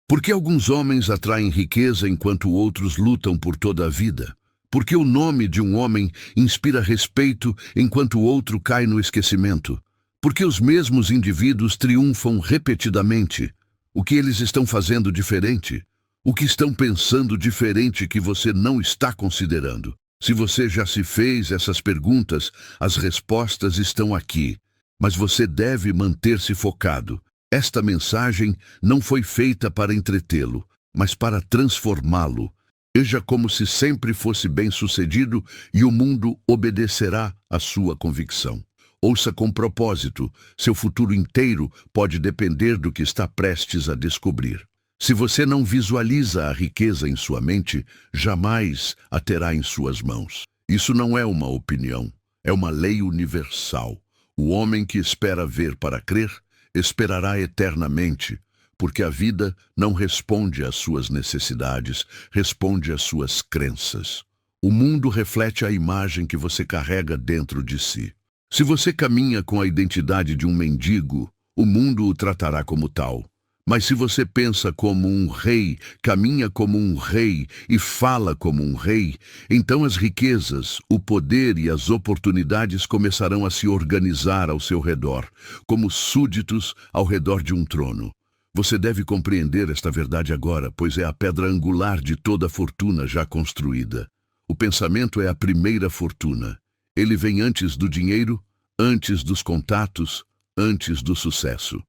Por que alguns homens atraem riqueza enquanto outros lutam por toda a vida? Por que o nome de um homem inspira respeito enquanto o outro cai no esquecimento? Por que os mesmos indivíduos triunfam repetidamente? O que eles estão fazendo diferente? O que estão pensando diferente que você não está considerando? Se você já se fez essas perguntas, as respostas estão aqui. Mas você deve manter-se focado. Esta mensagem não foi feita para entretê-lo, mas para transformá-lo. Veja como se sempre fosse bem-sucedido e o mundo obedecerá à sua convicção. Ouça com propósito, seu futuro inteiro pode depender do que está prestes a descobrir. Se você não visualiza a riqueza em sua mente, jamais a terá em suas mãos. Isso não é uma opinião, é uma lei universal. O homem que espera ver para crer, esperará eternamente, porque a vida não responde às suas necessidades, responde às suas crenças. O mundo reflete a imagem que você carrega dentro de si. Se você caminha com a identidade de um mendigo, o mundo o tratará como tal. Mas se você pensa como um rei, caminha como um rei e fala como um rei, então as riquezas, o poder e as oportunidades começarão a se organizar ao seu redor, como súditos ao redor de um trono. Você deve compreender esta verdade agora, pois é a pedra angular de toda a fortuna já construída. O pensamento é a primeira fortuna. Ele vem antes do dinheiro, antes dos contatos, antes do sucesso.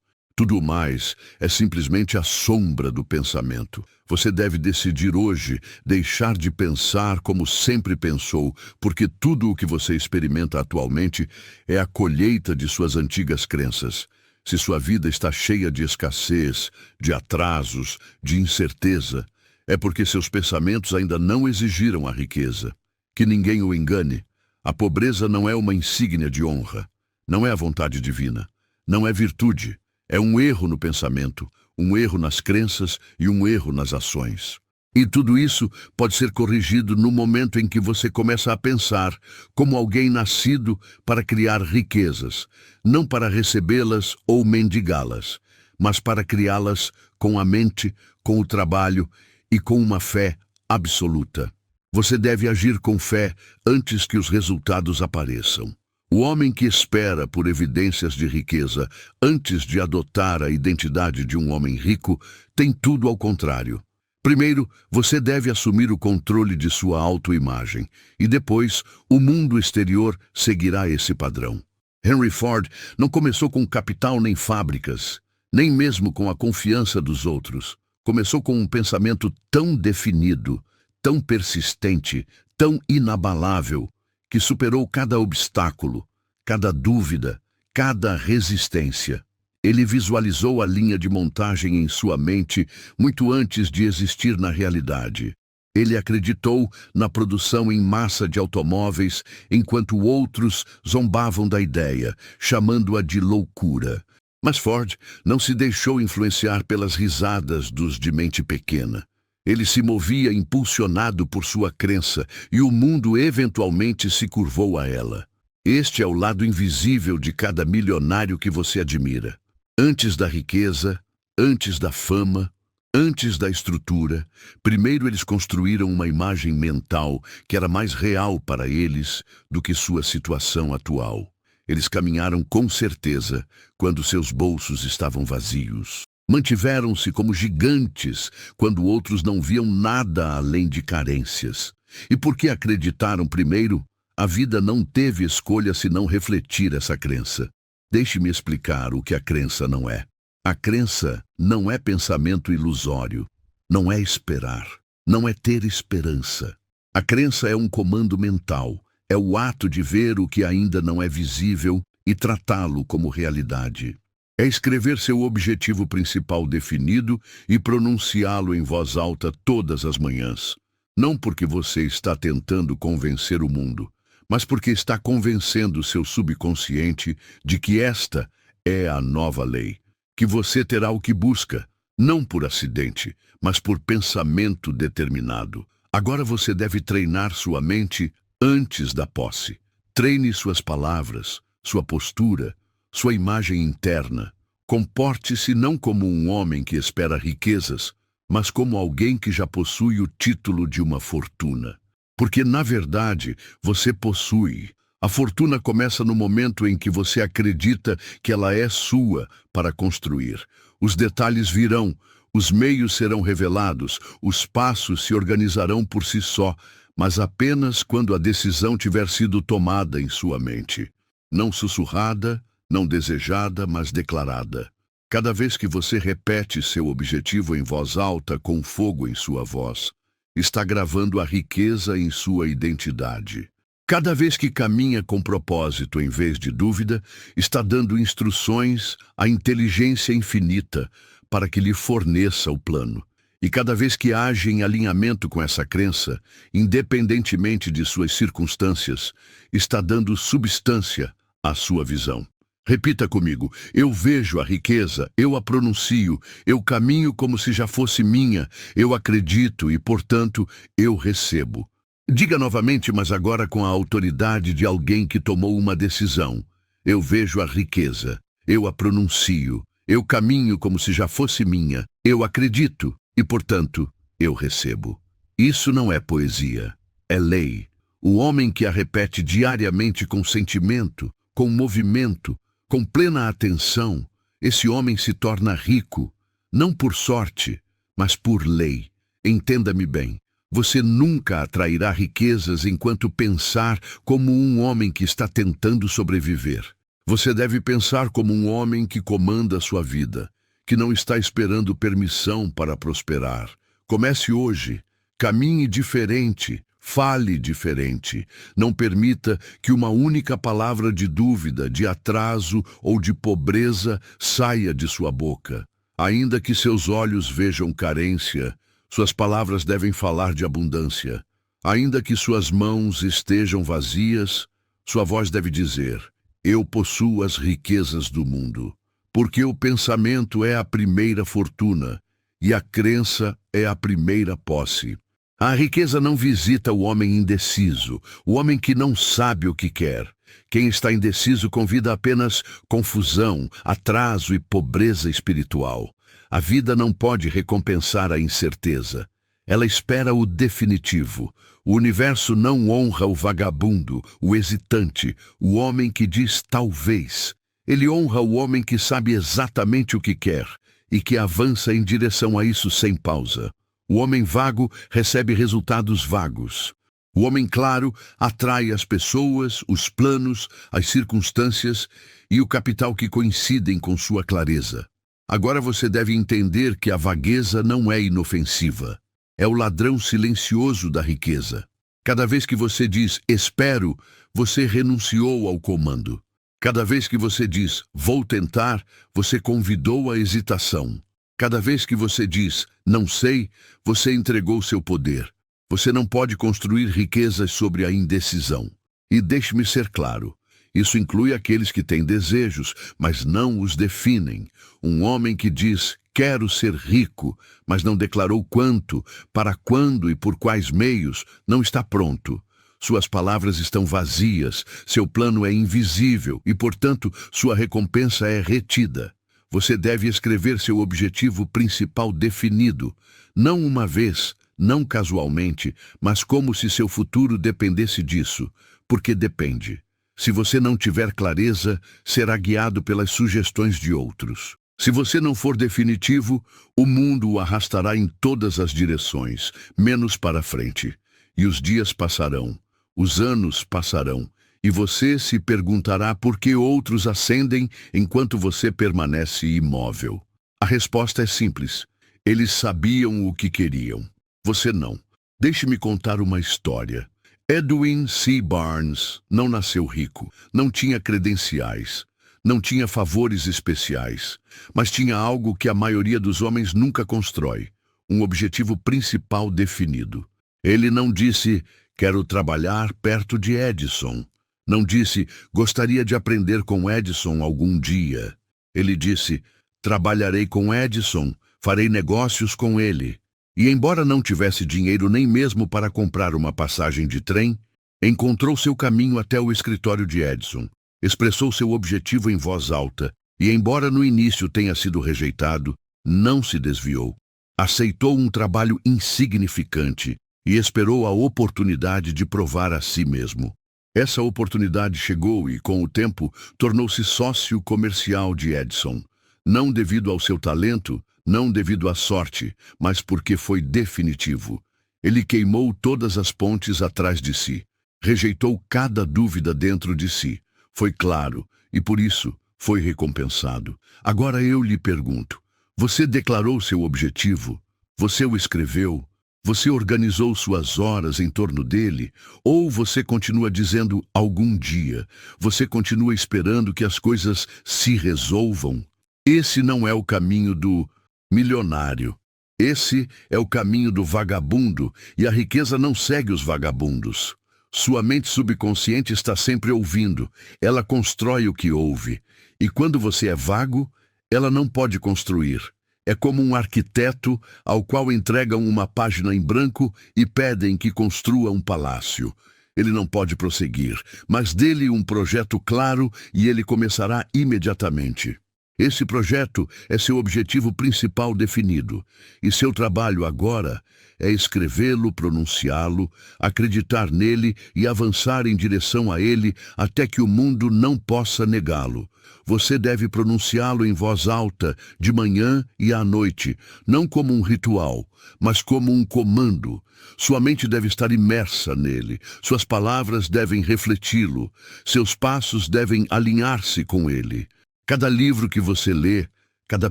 Tudo mais é simplesmente a sombra do pensamento. Você deve decidir hoje deixar de pensar como sempre pensou, porque tudo o que você experimenta atualmente é a colheita de suas antigas crenças. Se sua vida está cheia de escassez, de atrasos, de incerteza, é porque seus pensamentos ainda não exigiram a riqueza. Que ninguém o engane. A pobreza não é uma insígnia de honra. Não é a vontade divina. Não é virtude. É um erro no pensamento, um erro nas crenças e um erro nas ações. E tudo isso pode ser corrigido no momento em que você começa a pensar como alguém nascido para criar riquezas, não para recebê-las ou mendigá-las, mas para criá-las com a mente, com o trabalho e com uma fé absoluta. Você deve agir com fé antes que os resultados apareçam. O homem que espera por evidências de riqueza antes de adotar a identidade de um homem rico tem tudo ao contrário. Primeiro, você deve assumir o controle de sua autoimagem e depois o mundo exterior seguirá esse padrão. Henry Ford não começou com capital nem fábricas, nem mesmo com a confiança dos outros. Começou com um pensamento tão definido, tão persistente, tão inabalável, que superou cada obstáculo, cada dúvida, cada resistência. Ele visualizou a linha de montagem em sua mente muito antes de existir na realidade. Ele acreditou na produção em massa de automóveis, enquanto outros zombavam da ideia, chamando-a de loucura. Mas Ford não se deixou influenciar pelas risadas dos de mente pequena. Ele se movia impulsionado por sua crença e o mundo eventualmente se curvou a ela. Este é o lado invisível de cada milionário que você admira. Antes da riqueza, antes da fama, antes da estrutura, primeiro eles construíram uma imagem mental que era mais real para eles do que sua situação atual. Eles caminharam com certeza quando seus bolsos estavam vazios. Mantiveram-se como gigantes quando outros não viam nada além de carências. E porque acreditaram primeiro, a vida não teve escolha senão refletir essa crença. Deixe-me explicar o que a crença não é. A crença não é pensamento ilusório, não é esperar, não é ter esperança. A crença é um comando mental, é o ato de ver o que ainda não é visível e tratá-lo como realidade. É escrever seu objetivo principal definido e pronunciá-lo em voz alta todas as manhãs. Não porque você está tentando convencer o mundo, mas porque está convencendo seu subconsciente de que esta é a nova lei, que você terá o que busca, não por acidente, mas por pensamento determinado. Agora você deve treinar sua mente antes da posse. Treine suas palavras, sua postura, sua imagem interna. Comporte-se não como um homem que espera riquezas, mas como alguém que já possui o título de uma fortuna. Porque, na verdade, você possui. A fortuna começa no momento em que você acredita que ela é sua para construir. Os detalhes virão, os meios serão revelados, os passos se organizarão por si só, mas apenas quando a decisão tiver sido tomada em sua mente. Não sussurrada, não desejada, mas declarada. Cada vez que você repete seu objetivo em voz alta com fogo em sua voz, está gravando a riqueza em sua identidade. Cada vez que caminha com propósito em vez de dúvida, está dando instruções à inteligência infinita para que lhe forneça o plano. E cada vez que age em alinhamento com essa crença, independentemente de suas circunstâncias, está dando substância à sua visão. Repita comigo: eu vejo a riqueza, eu a pronuncio, eu caminho como se já fosse minha, eu acredito e, portanto, eu recebo. Diga novamente, mas agora com a autoridade de alguém que tomou uma decisão. Eu vejo a riqueza, eu a pronuncio, eu caminho como se já fosse minha, eu acredito e, portanto, eu recebo. Isso não é poesia, é lei. O homem que a repete diariamente com sentimento, com movimento, com plena atenção, esse homem se torna rico, não por sorte, mas por lei. Entenda-me bem, você nunca atrairá riquezas enquanto pensar como um homem que está tentando sobreviver. Você deve pensar como um homem que comanda a sua vida, que não está esperando permissão para prosperar. Comece hoje, caminhe diferente. Fale diferente. Não permita que uma única palavra de dúvida, de atraso ou de pobreza saia de sua boca. Ainda que seus olhos vejam carência, suas palavras devem falar de abundância. Ainda que suas mãos estejam vazias, sua voz deve dizer: eu possuo as riquezas do mundo. Porque o pensamento é a primeira fortuna e a crença é a primeira posse. A riqueza não visita o homem indeciso, o homem que não sabe o que quer. Quem está indeciso convida apenas confusão, atraso e pobreza espiritual. A vida não pode recompensar a incerteza. Ela espera o definitivo. O universo não honra o vagabundo, o hesitante, o homem que diz talvez. Ele honra o homem que sabe exatamente o que quer e que avança em direção a isso sem pausa. O homem vago recebe resultados vagos. O homem claro atrai as pessoas, os planos, as circunstâncias e o capital que coincidem com sua clareza. Agora você deve entender que a vagueza não é inofensiva. É o ladrão silencioso da riqueza. Cada vez que você diz espero, você renunciou ao comando. Cada vez que você diz vou tentar, você convidou a hesitação. Cada vez que você diz não sei, você entregou seu poder. Você não pode construir riquezas sobre a indecisão. E deixe-me ser claro, isso inclui aqueles que têm desejos, mas não os definem. Um homem que diz quero ser rico, mas não declarou quanto, para quando e por quais meios, não está pronto. Suas palavras estão vazias, seu plano é invisível e, portanto, sua recompensa é retida. Você deve escrever seu objetivo principal definido, não uma vez, não casualmente, mas como se seu futuro dependesse disso, porque depende. Se você não tiver clareza, será guiado pelas sugestões de outros. Se você não for definitivo, o mundo o arrastará em todas as direções, menos para frente. E os dias passarão, os anos passarão, e você se perguntará por que outros ascendem enquanto você permanece imóvel. A resposta é simples. Eles sabiam o que queriam. Você não. Deixe-me contar uma história. Edwin C. Barnes não nasceu rico, não tinha credenciais, não tinha favores especiais, mas tinha algo que a maioria dos homens nunca constrói, um objetivo principal definido. Ele não disse, quero trabalhar perto de Edison. Não disse, gostaria de aprender com Edison algum dia. Ele disse, trabalharei com Edison, farei negócios com ele. E embora não tivesse dinheiro nem mesmo para comprar uma passagem de trem, encontrou seu caminho até o escritório de Edison, expressou seu objetivo em voz alta e, embora no início tenha sido rejeitado, não se desviou. aceitou um trabalho insignificante e esperou a oportunidade de provar a si mesmo. Essa oportunidade chegou e, com o tempo, tornou-se sócio comercial de Edison. Não devido ao seu talento, não devido à sorte, mas porque foi definitivo. Ele queimou todas as pontes atrás de si. Rejeitou cada dúvida dentro de si. Foi claro, e por isso foi recompensado. Agora eu lhe pergunto, você declarou seu objetivo? Você o escreveu? Você organizou suas horas em torno dele? Ou você continua dizendo algum dia? Você continua esperando que as coisas se resolvam? Esse não é o caminho do milionário. Esse é o caminho do vagabundo, e a riqueza não segue os vagabundos. Sua mente subconsciente está sempre ouvindo. Ela constrói o que ouve. E quando você é vago, ela não pode construir. É como um arquiteto ao qual entregam uma página em branco e pedem que construa um palácio. Ele não pode prosseguir, mas dê-lhe um projeto claro e ele começará imediatamente. Esse projeto é seu objetivo principal definido, e seu trabalho agora é escrevê-lo, pronunciá-lo, acreditar nele e avançar em direção a ele até que o mundo não possa negá-lo. Você deve pronunciá-lo em voz alta, de manhã e à noite, não como um ritual, mas como um comando. Sua mente deve estar imersa nele, suas palavras devem refleti-lo, seus passos devem alinhar-se com ele. Cada livro que você lê, cada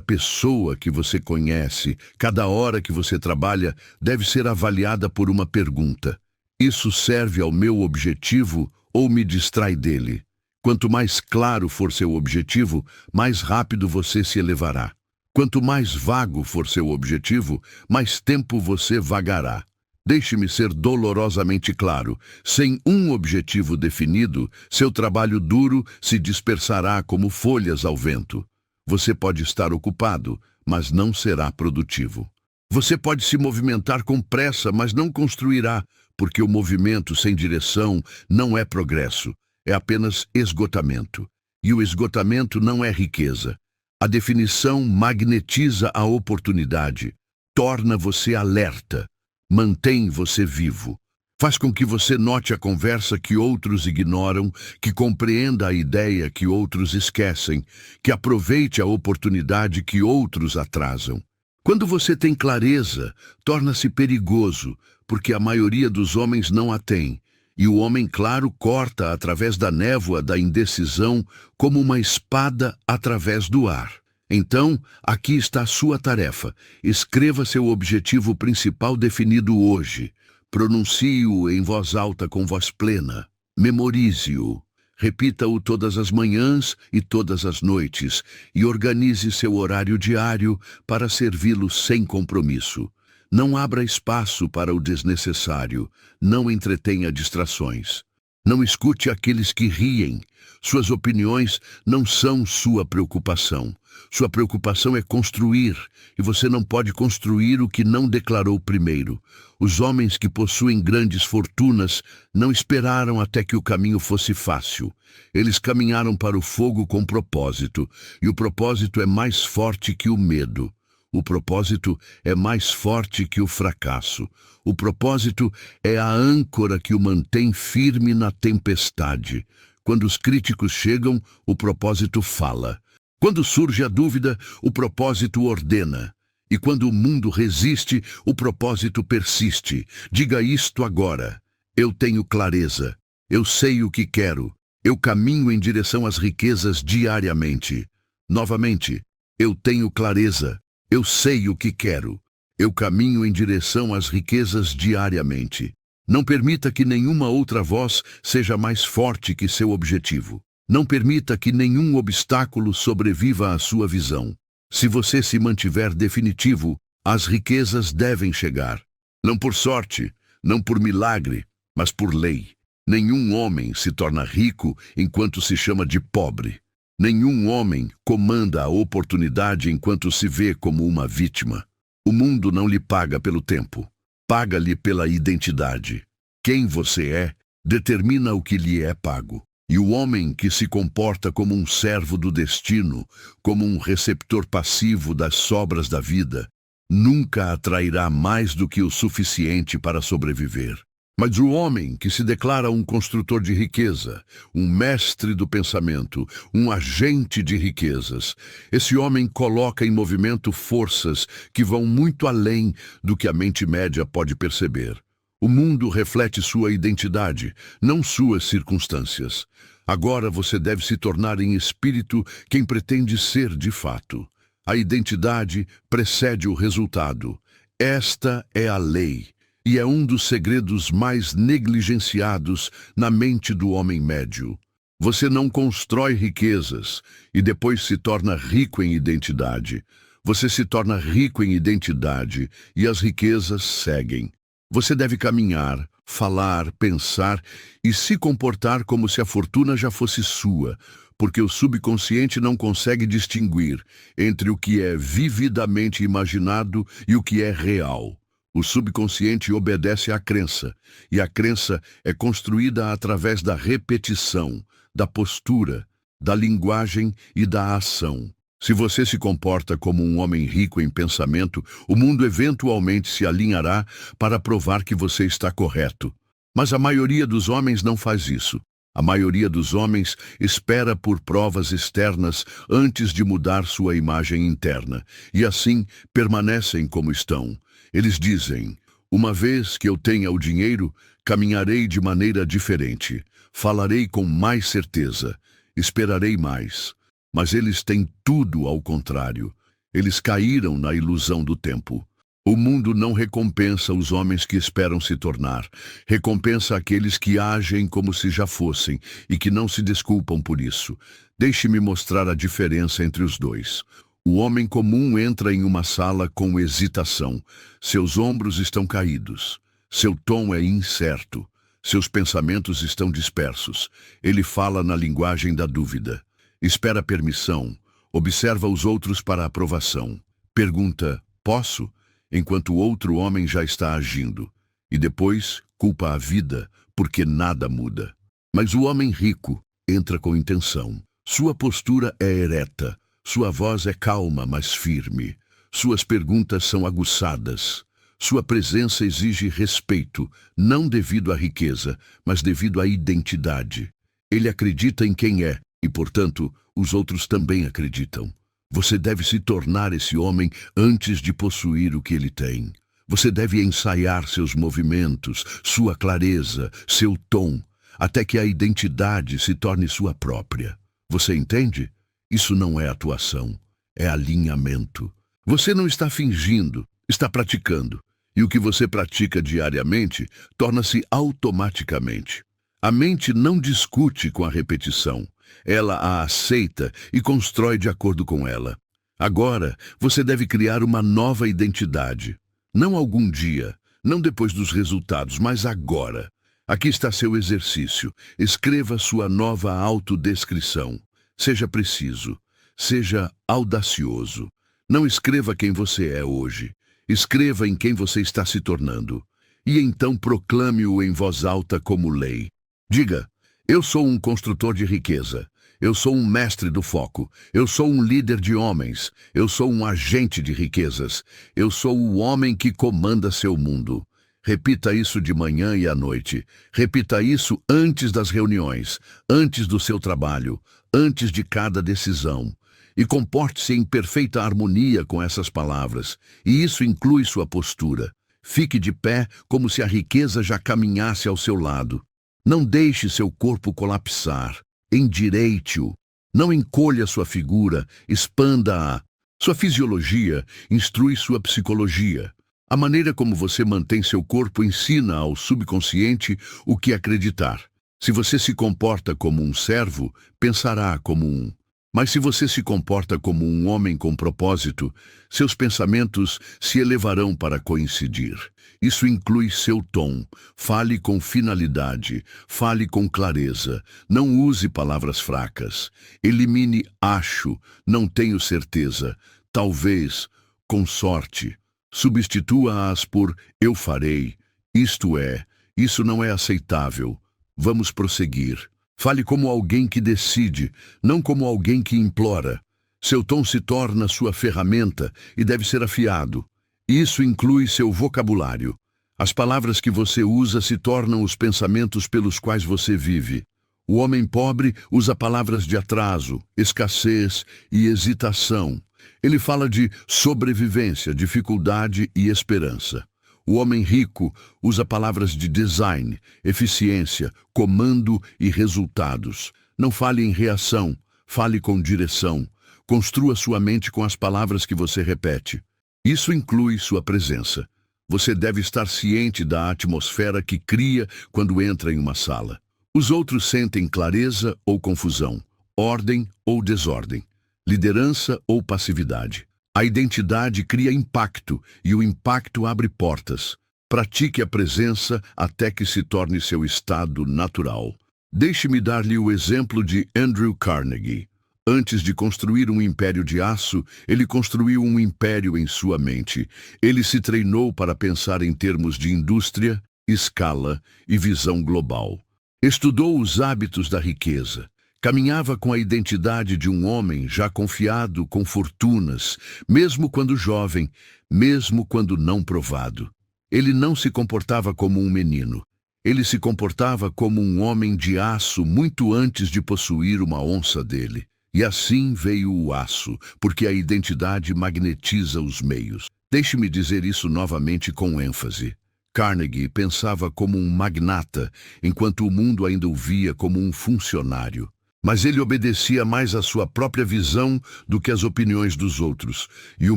pessoa que você conhece, cada hora que você trabalha, deve ser avaliada por uma pergunta. Isso serve ao meu objetivo ou me distrai dele? Quanto mais claro for seu objetivo, mais rápido você se elevará. Quanto mais vago for seu objetivo, mais tempo você vagará. Deixe-me ser dolorosamente claro. Sem um objetivo definido, seu trabalho duro se dispersará como folhas ao vento. Você pode estar ocupado, mas não será produtivo. Você pode se movimentar com pressa, mas não construirá, porque o movimento sem direção não é progresso, é apenas esgotamento. E o esgotamento não é riqueza. A definição magnetiza a oportunidade, torna você alerta. Mantém você vivo. Faz com que você note a conversa que outros ignoram, que compreenda a ideia que outros esquecem, que aproveite a oportunidade que outros atrasam. Quando você tem clareza, torna-se perigoso, porque a maioria dos homens não a tem, e o homem claro corta através da névoa da indecisão como uma espada através do ar. Então, aqui está a sua tarefa. Escreva seu objetivo principal definido hoje. Pronuncie-o em voz alta com voz plena. Memorize-o. Repita-o todas as manhãs e todas as noites e organize seu horário diário para servi-lo sem compromisso. Não abra espaço para o desnecessário. Não entretenha distrações. Não escute aqueles que riem. Suas opiniões não são sua preocupação. Sua preocupação é construir, e você não pode construir o que não declarou primeiro. Os homens que possuem grandes fortunas não esperaram até que o caminho fosse fácil. Eles caminharam para o fogo com propósito, e o propósito é mais forte que o medo. O propósito é mais forte que o fracasso. O propósito é a âncora que o mantém firme na tempestade. Quando os críticos chegam, o propósito fala. Quando surge a dúvida, o propósito ordena. E quando o mundo resiste, o propósito persiste. Diga isto agora. Eu tenho clareza. Eu sei o que quero. Eu caminho em direção às riquezas diariamente. Novamente, eu tenho clareza. Eu sei o que quero. Eu caminho em direção às riquezas diariamente. Não permita que nenhuma outra voz seja mais forte que seu objetivo. Não permita que nenhum obstáculo sobreviva à sua visão. Se você se mantiver definitivo, as riquezas devem chegar. Não por sorte, não por milagre, mas por lei. Nenhum homem se torna rico enquanto se chama de pobre. Nenhum homem comanda a oportunidade enquanto se vê como uma vítima. O mundo não lhe paga pelo tempo. Paga-lhe pela identidade. Quem você é determina o que lhe é pago. E o homem que se comporta como um servo do destino, como um receptor passivo das sobras da vida, nunca atrairá mais do que o suficiente para sobreviver. Mas o homem que se declara um construtor de riqueza, um mestre do pensamento, um agente de riquezas, esse homem coloca em movimento forças que vão muito além do que a mente média pode perceber. O mundo reflete sua identidade, não suas circunstâncias. Agora você deve se tornar em espírito quem pretende ser de fato. A identidade precede o resultado. Esta é a lei. E é um dos segredos mais negligenciados na mente do homem médio. Você não constrói riquezas e depois se torna rico em identidade. Você se torna rico em identidade e as riquezas seguem. Você deve caminhar, falar, pensar e se comportar como se a fortuna já fosse sua, porque o subconsciente não consegue distinguir entre o que é vividamente imaginado e o que é real. O subconsciente obedece à crença, e a crença é construída através da repetição, da postura, da linguagem e da ação. Se você se comporta como um homem rico em pensamento, o mundo eventualmente se alinhará para provar que você está correto. Mas a maioria dos homens não faz isso. A maioria dos homens espera por provas externas antes de mudar sua imagem interna, e assim permanecem como estão. Eles dizem, uma vez que eu tenha o dinheiro, caminharei de maneira diferente, falarei com mais certeza, esperarei mais. Mas eles têm tudo ao contrário. Eles caíram na ilusão do tempo. O mundo não recompensa os homens que esperam se tornar. Recompensa aqueles que agem como se já fossem e que não se desculpam por isso. Deixe-me mostrar a diferença entre os dois. O homem comum entra em uma sala com hesitação. Seus ombros estão caídos. Seu tom é incerto. Seus pensamentos estão dispersos. Ele fala na linguagem da dúvida. Espera permissão. Observa os outros para aprovação. Pergunta, posso? Enquanto o outro homem já está agindo. E depois culpa a vida, porque nada muda. Mas o homem rico entra com intenção. Sua postura é ereta. Sua voz é calma, mas firme. Suas perguntas são aguçadas. Sua presença exige respeito, não devido à riqueza, mas devido à identidade. Ele acredita em quem é, e, portanto, os outros também acreditam. Você deve se tornar esse homem antes de possuir o que ele tem. Você deve ensaiar seus movimentos, sua clareza, seu tom, até que a identidade se torne sua própria. Você entende? Isso não é atuação, é alinhamento. Você não está fingindo, está praticando. E o que você pratica diariamente torna-se automaticamente. A mente não discute com a repetição. Ela a aceita e constrói de acordo com ela. Agora, você deve criar uma nova identidade. Não algum dia, não depois dos resultados, mas agora. Aqui está seu exercício. Escreva sua nova autodescrição. Seja preciso. Seja audacioso. Não escreva quem você é hoje. Escreva em quem você está se tornando. E então proclame-o em voz alta como lei. Diga, eu sou um construtor de riqueza. Eu sou um mestre do foco. Eu sou um líder de homens. Eu sou um agente de riquezas. Eu sou o homem que comanda seu mundo. Repita isso de manhã e à noite. Repita isso antes das reuniões, antes do seu trabalho, antes de cada decisão. E comporte-se em perfeita harmonia com essas palavras. E isso inclui sua postura. Fique de pé como se a riqueza já caminhasse ao seu lado. Não deixe seu corpo colapsar. Endireite-o. Não encolha sua figura, expanda-a. Sua fisiologia instrui sua psicologia. A maneira como você mantém seu corpo ensina ao subconsciente o que acreditar. Se você se comporta como um servo, pensará como um. Mas se você se comporta como um homem com propósito, seus pensamentos se elevarão para coincidir. Isso inclui seu tom. Fale com finalidade. Fale com clareza. Não use palavras fracas. Elimine acho, não tenho certeza, talvez, com sorte. Substitua-as por eu farei. Isto é, isso não é aceitável. Vamos prosseguir. Fale como alguém que decide, não como alguém que implora. Seu tom se torna sua ferramenta e deve ser afiado. Isso inclui seu vocabulário. As palavras que você usa se tornam os pensamentos pelos quais você vive. O homem pobre usa palavras de atraso, escassez e hesitação. Ele fala de sobrevivência, dificuldade e esperança. O homem rico usa palavras de design, eficiência, comando e resultados. Não fale em reação, fale com direção. Construa sua mente com as palavras que você repete. Isso inclui sua presença. Você deve estar ciente da atmosfera que cria quando entra em uma sala. Os outros sentem clareza ou confusão, ordem ou desordem, liderança ou passividade. A identidade cria impacto e o impacto abre portas. Pratique a presença até que se torne seu estado natural. Deixe-me dar-lhe o exemplo de Andrew Carnegie. Antes de construir um império de aço, ele construiu um império em sua mente. Ele se treinou para pensar em termos de indústria, escala e visão global. Estudou os hábitos da riqueza. Caminhava com a identidade de um homem já confiado com fortunas, mesmo quando jovem, mesmo quando não provado. Ele não se comportava como um menino. Ele se comportava como um homem de aço muito antes de possuir uma onça dele. E assim veio o aço, porque a identidade magnetiza os meios. Deixe-me dizer isso novamente com ênfase. Carnegie pensava como um magnata, enquanto o mundo ainda o via como um funcionário. Mas ele obedecia mais à sua própria visão do que às opiniões dos outros, e o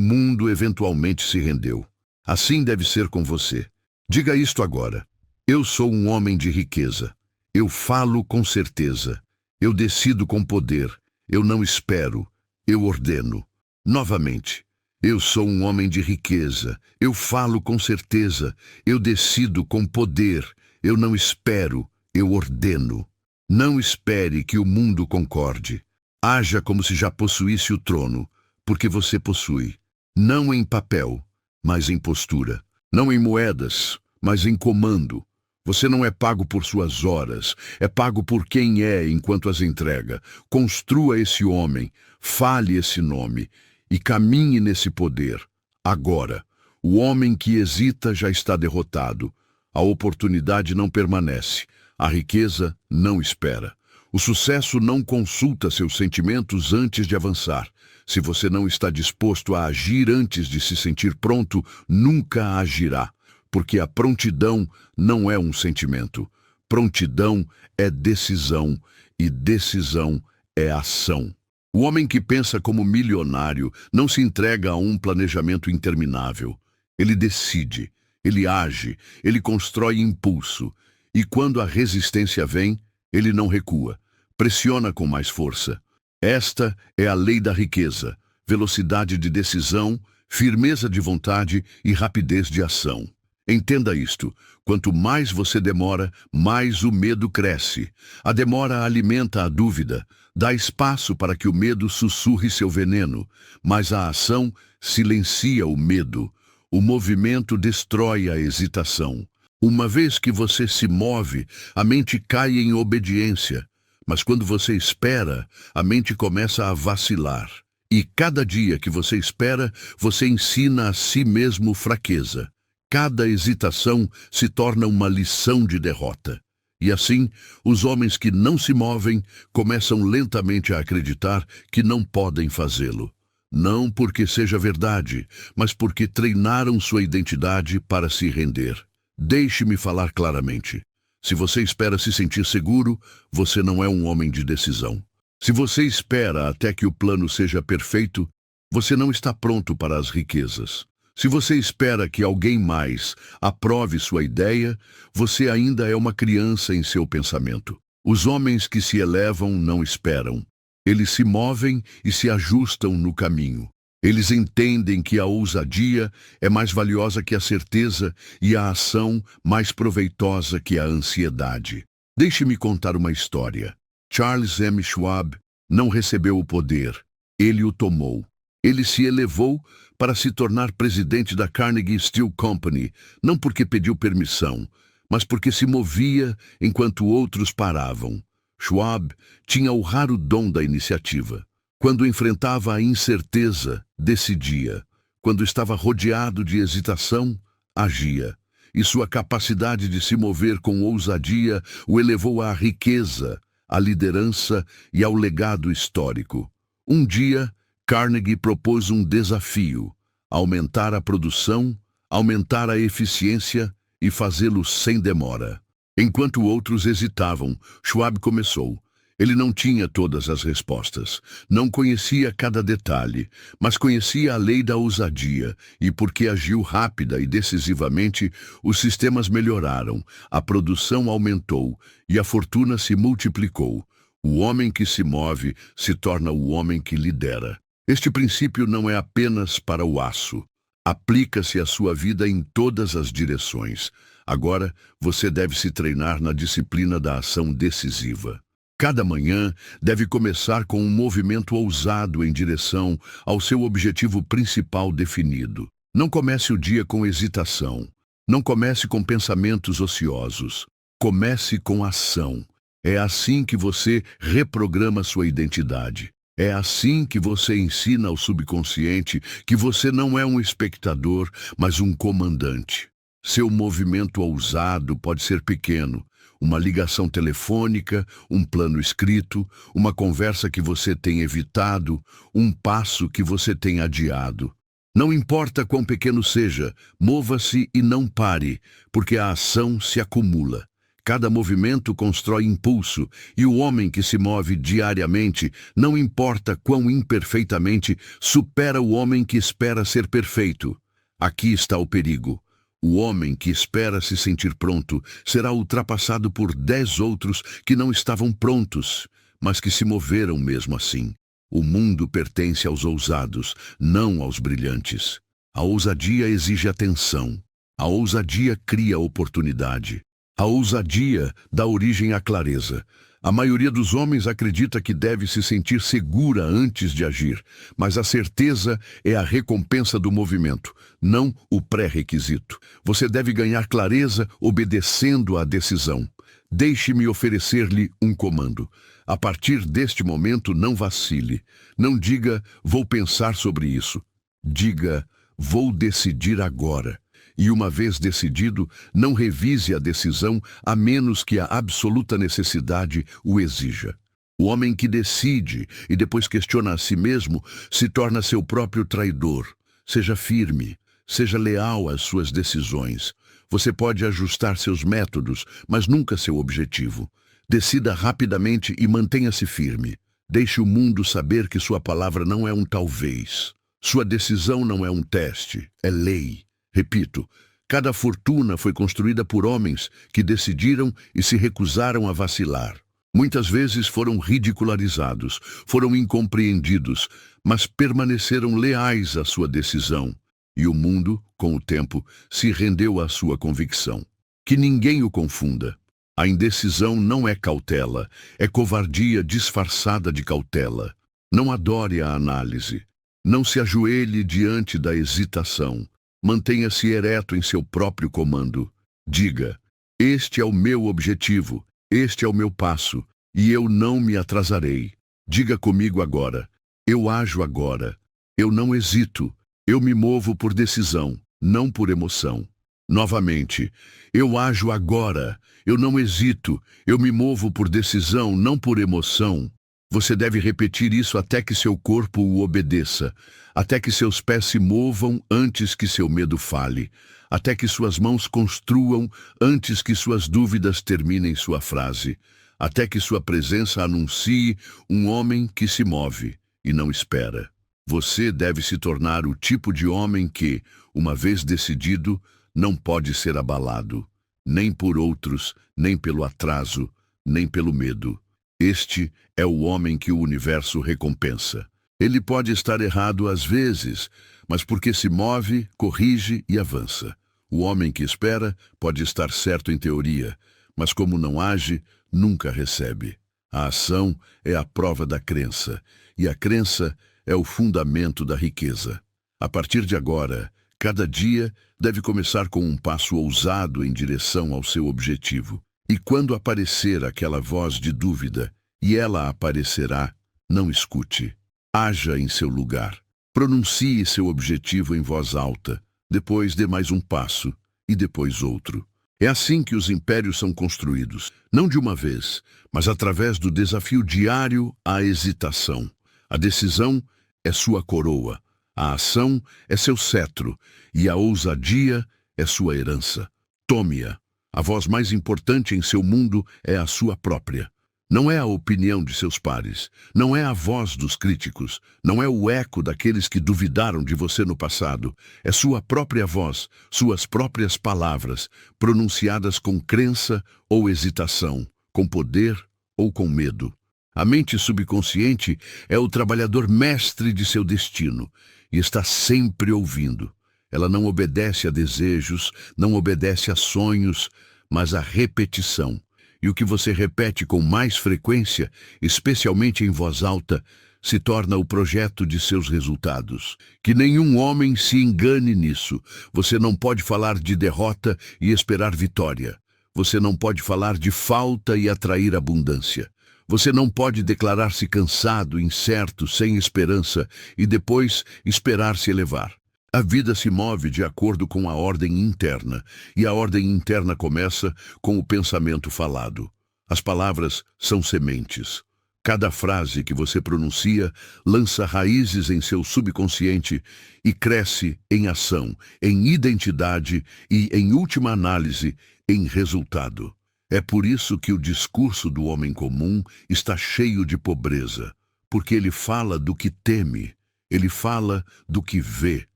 mundo eventualmente se rendeu. Assim deve ser com você. Diga isto agora. Eu sou um homem de riqueza. Eu falo com certeza. Eu decido com poder. Eu não espero, eu ordeno. Novamente, eu sou um homem de riqueza, eu falo com certeza, eu decido com poder, eu não espero, eu ordeno. Não espere que o mundo concorde. Haja como se já possuísse o trono, porque você possui. Não em papel, mas em postura. Não em moedas, mas em comando. Você não é pago por suas horas, é pago por quem é enquanto as entrega. Construa esse homem, fale esse nome e caminhe nesse poder. Agora, o homem que hesita já está derrotado. A oportunidade não permanece, a riqueza não espera. O sucesso não consulta seus sentimentos antes de avançar. Se você não está disposto a agir antes de se sentir pronto, nunca agirá. Porque a prontidão não é um sentimento. Prontidão é decisão e decisão é ação. O homem que pensa como milionário não se entrega a um planejamento interminável. Ele decide, ele age, ele constrói impulso. E quando a resistência vem, ele não recua, pressiona com mais força. Esta é a lei da riqueza, velocidade de decisão, firmeza de vontade e rapidez de ação. Entenda isto, quanto mais você demora, mais o medo cresce. A demora alimenta a dúvida, dá espaço para que o medo sussurre seu veneno, mas a ação silencia o medo. O movimento destrói a hesitação. Uma vez que você se move, a mente cai em obediência, mas quando você espera, a mente começa a vacilar. E cada dia que você espera, você ensina a si mesmo fraqueza. Cada hesitação se torna uma lição de derrota. E assim, os homens que não se movem começam lentamente a acreditar que não podem fazê-lo. Não porque seja verdade, mas porque treinaram sua identidade para se render. Deixe-me falar claramente. Se você espera se sentir seguro, você não é um homem de decisão. Se você espera até que o plano seja perfeito, você não está pronto para as riquezas. Se você espera que alguém mais aprove sua ideia, você ainda é uma criança em seu pensamento. Os homens que se elevam não esperam. Eles se movem e se ajustam no caminho. Eles entendem que a ousadia é mais valiosa que a certeza e a ação mais proveitosa que a ansiedade. Deixe-me contar uma história. Charles M. Schwab não recebeu o poder. Ele o tomou. Ele se elevou para se tornar presidente da Carnegie Steel Company, não porque pediu permissão, mas porque se movia enquanto outros paravam. Schwab tinha o raro dom da iniciativa. Quando enfrentava a incerteza, decidia. Quando estava rodeado de hesitação, agia. E sua capacidade de se mover com ousadia o elevou à riqueza, à liderança e ao legado histórico. Um dia, Carnegie propôs um desafio: aumentar a produção, aumentar a eficiência e fazê-lo sem demora. Enquanto outros hesitavam, Schwab começou. Ele não tinha todas as respostas, não conhecia cada detalhe, mas conhecia a lei da ousadia, e porque agiu rápida e decisivamente, os sistemas melhoraram, a produção aumentou e a fortuna se multiplicou. O homem que se move se torna o homem que lidera. Este princípio não é apenas para o aço. Aplica-se à sua vida em todas as direções. Agora, você deve se treinar na disciplina da ação decisiva. Cada manhã deve começar com um movimento ousado em direção ao seu objetivo principal definido. Não comece o dia com hesitação. Não comece com pensamentos ociosos. Comece com ação. É assim que você reprograma sua identidade. É assim que você ensina ao subconsciente que você não é um espectador, mas um comandante. Seu movimento ousado pode ser pequeno. Uma ligação telefônica, um plano escrito, uma conversa que você tem evitado, um passo que você tem adiado. Não importa quão pequeno seja, mova-se e não pare, porque a ação se acumula. Cada movimento constrói impulso, e o homem que se move diariamente, não importa quão imperfeitamente, supera o homem que espera ser perfeito. Aqui está o perigo. O homem que espera se sentir pronto será ultrapassado por 10 outros que não estavam prontos, mas que se moveram mesmo assim. O mundo pertence aos ousados, não aos brilhantes. A ousadia exige atenção. A ousadia cria oportunidade. A ousadia dá origem à clareza. A maioria dos homens acredita que deve se sentir segura antes de agir, mas a certeza é a recompensa do movimento, não o pré-requisito. Você deve ganhar clareza obedecendo à decisão. Deixe-me oferecer-lhe um comando. A partir deste momento, não vacile. Não diga, vou pensar sobre isso. Diga, vou decidir agora. E uma vez decidido, não revise a decisão a menos que a absoluta necessidade o exija. O homem que decide e depois questiona a si mesmo se torna seu próprio traidor. Seja firme, seja leal às suas decisões. Você pode ajustar seus métodos, mas nunca seu objetivo. Decida rapidamente e mantenha-se firme. Deixe o mundo saber que sua palavra não é um talvez. Sua decisão não é um teste, é lei. Repito, cada fortuna foi construída por homens que decidiram e se recusaram a vacilar. Muitas vezes foram ridicularizados, foram incompreendidos, mas permaneceram leais à sua decisão. E o mundo, com o tempo, se rendeu à sua convicção. Que ninguém o confunda. A indecisão não é cautela, é covardia disfarçada de cautela. Não adore a análise. Não se ajoelhe diante da hesitação. Mantenha-se ereto em seu próprio comando. Diga, este é o meu objetivo, este é o meu passo, e eu não me atrasarei. Diga comigo agora, eu ajo agora, eu não hesito, eu me movo por decisão, não por emoção. Novamente, eu ajo agora, eu não hesito, eu me movo por decisão, não por emoção. Você deve repetir isso até que seu corpo o obedeça, até que seus pés se movam antes que seu medo fale, até que suas mãos construam antes que suas dúvidas terminem sua frase, até que sua presença anuncie um homem que se move e não espera. Você deve se tornar o tipo de homem que, uma vez decidido, não pode ser abalado, nem por outros, nem pelo atraso, nem pelo medo. Este é o homem que o universo recompensa. Ele pode estar errado às vezes, mas porque se move, corrige e avança. O homem que espera pode estar certo em teoria, mas como não age, nunca recebe. A ação é a prova da crença, e a crença é o fundamento da riqueza. A partir de agora, cada dia deve começar com um passo ousado em direção ao seu objetivo. E quando aparecer aquela voz de dúvida, e ela aparecerá, não escute. Haja em seu lugar. Pronuncie seu objetivo em voz alta, depois dê mais um passo e depois outro. É assim que os impérios são construídos, não de uma vez, mas através do desafio diário à hesitação. A decisão é sua coroa, a ação é seu cetro e a ousadia é sua herança. Tome-a. A voz mais importante em seu mundo é a sua própria. Não é a opinião de seus pares, não é a voz dos críticos, não é o eco daqueles que duvidaram de você no passado. É sua própria voz, suas próprias palavras, pronunciadas com crença ou hesitação, com poder ou com medo. A mente subconsciente é o trabalhador mestre de seu destino e está sempre ouvindo. Ela não obedece a desejos, não obedece a sonhos, mas a repetição. E o que você repete com mais frequência, especialmente em voz alta, se torna o projeto de seus resultados. Que nenhum homem se engane nisso. Você não pode falar de derrota e esperar vitória. Você não pode falar de falta e atrair abundância. Você não pode declarar-se cansado, incerto, sem esperança e depois esperar se elevar. A vida se move de acordo com a ordem interna, e a ordem interna começa com o pensamento falado. As palavras são sementes. Cada frase que você pronuncia lança raízes em seu subconsciente e cresce em ação, em identidade e, em última análise, em resultado. É por isso que o discurso do homem comum está cheio de pobreza, porque ele fala do que teme, ele fala do que vê.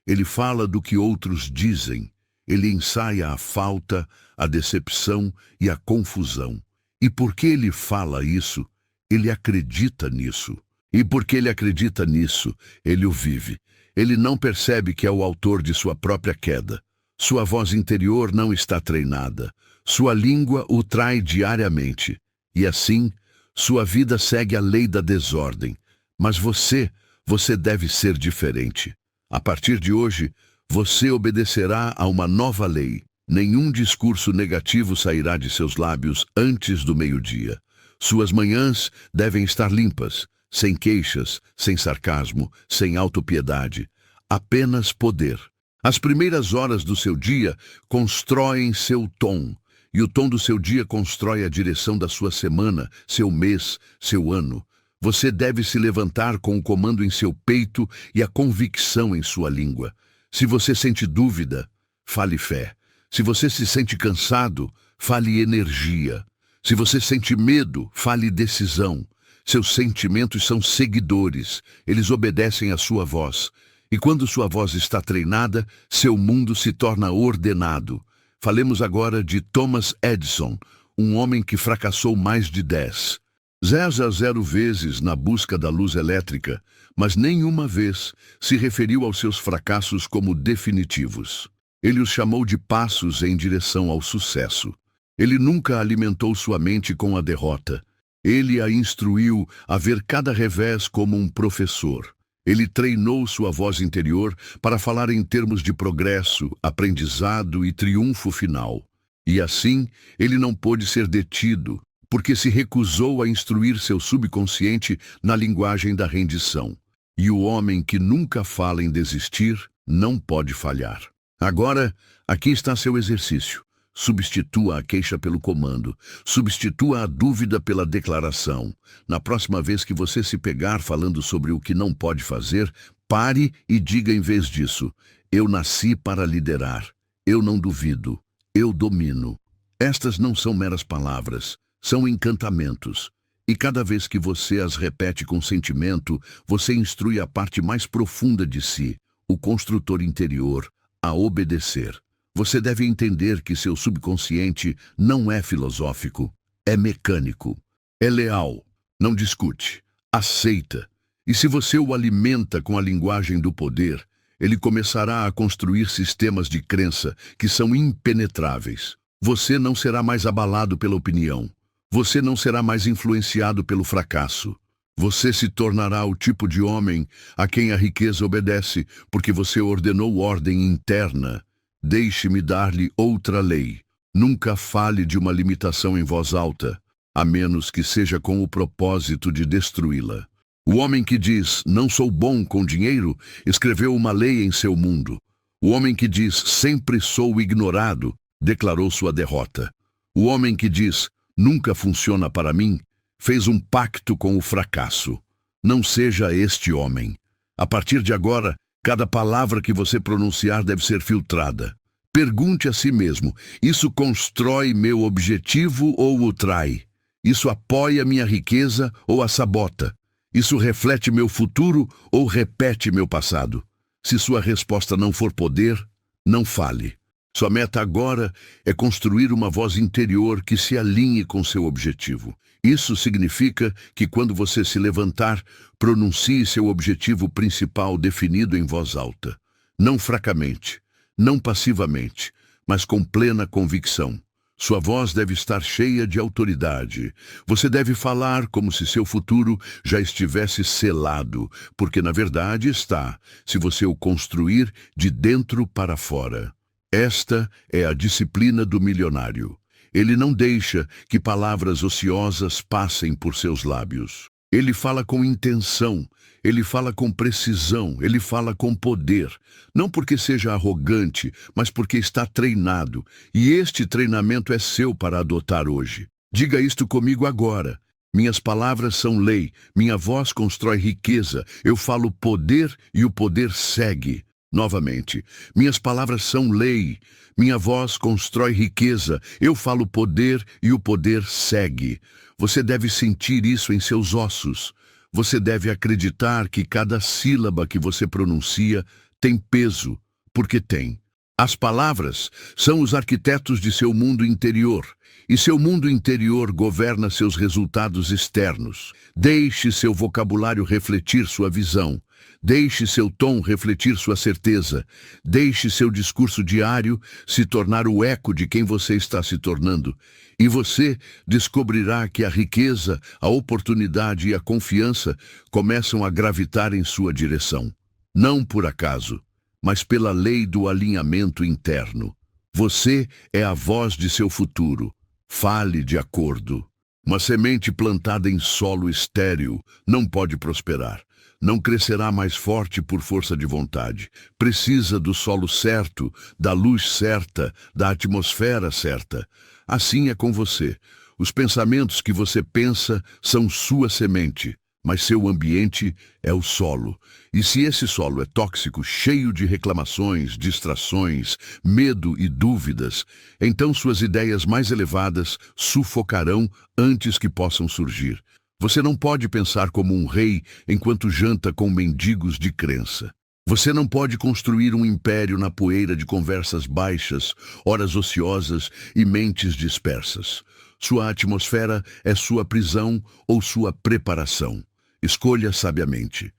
Ele fala do que outros dizem. Ele ensaia a falta, a decepção e a confusão. E porque ele fala isso, ele acredita nisso. E porque ele acredita nisso, ele o vive. Ele não percebe que é o autor de sua própria queda. Sua voz interior não está treinada. Sua língua o trai diariamente. E assim, sua vida segue a lei da desordem. Mas você deve ser diferente. A partir de hoje, você obedecerá a uma nova lei. Nenhum discurso negativo sairá de seus lábios antes do meio-dia. Suas manhãs devem estar limpas, sem queixas, sem sarcasmo, sem autopiedade. Apenas poder. As primeiras horas do seu dia constroem seu tom, e o tom do seu dia constrói a direção da sua semana, seu mês, seu ano. Você deve se levantar com o comando em seu peito e a convicção em sua língua. Se você sente dúvida, fale fé. Se você se sente cansado, fale energia. Se você sente medo, fale decisão. Seus sentimentos são seguidores, eles obedecem à sua voz. E quando sua voz está treinada, seu mundo se torna ordenado. Falemos agora de Thomas Edison, um homem que fracassou mais de 10 vezes na busca da luz elétrica, mas nenhuma vez se referiu aos seus fracassos como definitivos. Ele os chamou de passos em direção ao sucesso. Ele nunca alimentou sua mente com a derrota. Ele a instruiu a ver cada revés como um professor. Ele treinou sua voz interior para falar em termos de progresso, aprendizado e triunfo final. E assim, ele não pôde ser detido, porque se recusou a instruir seu subconsciente na linguagem da rendição. E o homem que nunca fala em desistir não pode falhar. Agora, aqui está seu exercício. Substitua a queixa pelo comando. Substitua a dúvida pela declaração. Na próxima vez que você se pegar falando sobre o que não pode fazer, pare e diga em vez disso: eu nasci para liderar. Eu não duvido. Eu domino. Estas não são meras palavras. São encantamentos. E cada vez que você as repete com sentimento, você instrui a parte mais profunda de si, o construtor interior, a obedecer. Você deve entender que seu subconsciente não é filosófico, é mecânico, é leal, não discute, aceita. E se você o alimenta com a linguagem do poder, ele começará a construir sistemas de crença que são impenetráveis. Você não será mais abalado pela opinião. Você não será mais influenciado pelo fracasso. Você se tornará o tipo de homem a quem a riqueza obedece, porque você ordenou ordem interna. Deixe-me dar-lhe outra lei. Nunca fale de uma limitação em voz alta, a menos que seja com o propósito de destruí-la. O homem que diz, não sou bom com dinheiro, escreveu uma lei em seu mundo. O homem que diz, sempre sou ignorado, declarou sua derrota. O homem que diz, nunca funciona para mim, fez um pacto com o fracasso. Não seja este homem. A partir de agora, cada palavra que você pronunciar deve ser filtrada. Pergunte a si mesmo, isso constrói meu objetivo ou o trai? Isso apoia minha riqueza ou a sabota? Isso reflete meu futuro ou repete meu passado? Se sua resposta não for poder, não fale. Sua meta agora é construir uma voz interior que se alinhe com seu objetivo. Isso significa que quando você se levantar, pronuncie seu objetivo principal definido em voz alta. Não fracamente, não passivamente, mas com plena convicção. Sua voz deve estar cheia de autoridade. Você deve falar como se seu futuro já estivesse selado, porque na verdade está, se você o construir de dentro para fora. Esta é a disciplina do milionário. Ele não deixa que palavras ociosas passem por seus lábios. Ele fala com intenção, ele fala com precisão, ele fala com poder. Não porque seja arrogante, mas porque está treinado. E este treinamento é seu para adotar hoje. Diga isto comigo agora. Minhas palavras são lei, minha voz constrói riqueza, eu falo poder e o poder segue. Novamente, minhas palavras são lei, minha voz constrói riqueza, eu falo poder e o poder segue. Você deve sentir isso em seus ossos. Você deve acreditar que cada sílaba que você pronuncia tem peso, porque tem. As palavras são os arquitetos de seu mundo interior, e seu mundo interior governa seus resultados externos. Deixe seu vocabulário refletir sua visão. Deixe seu tom refletir sua certeza. Deixe seu discurso diário se tornar o eco de quem você está se tornando. E você descobrirá que a riqueza, a oportunidade e a confiança começam a gravitar em sua direção. Não por acaso, mas pela lei do alinhamento interno. Você é a voz de seu futuro. Fale de acordo. Uma semente plantada em solo estéril não pode prosperar. Não crescerá mais forte por força de vontade. Precisa do solo certo, da luz certa, da atmosfera certa. Assim é com você. Os pensamentos que você pensa são sua semente, mas seu ambiente é o solo. E se esse solo é tóxico, cheio de reclamações, distrações, medo e dúvidas, então suas ideias mais elevadas sufocarão antes que possam surgir. Você não pode pensar como um rei enquanto janta com mendigos de crença. Você não pode construir um império na poeira de conversas baixas, horas ociosas e mentes dispersas. Sua atmosfera é sua prisão ou sua preparação. Escolha sabiamente.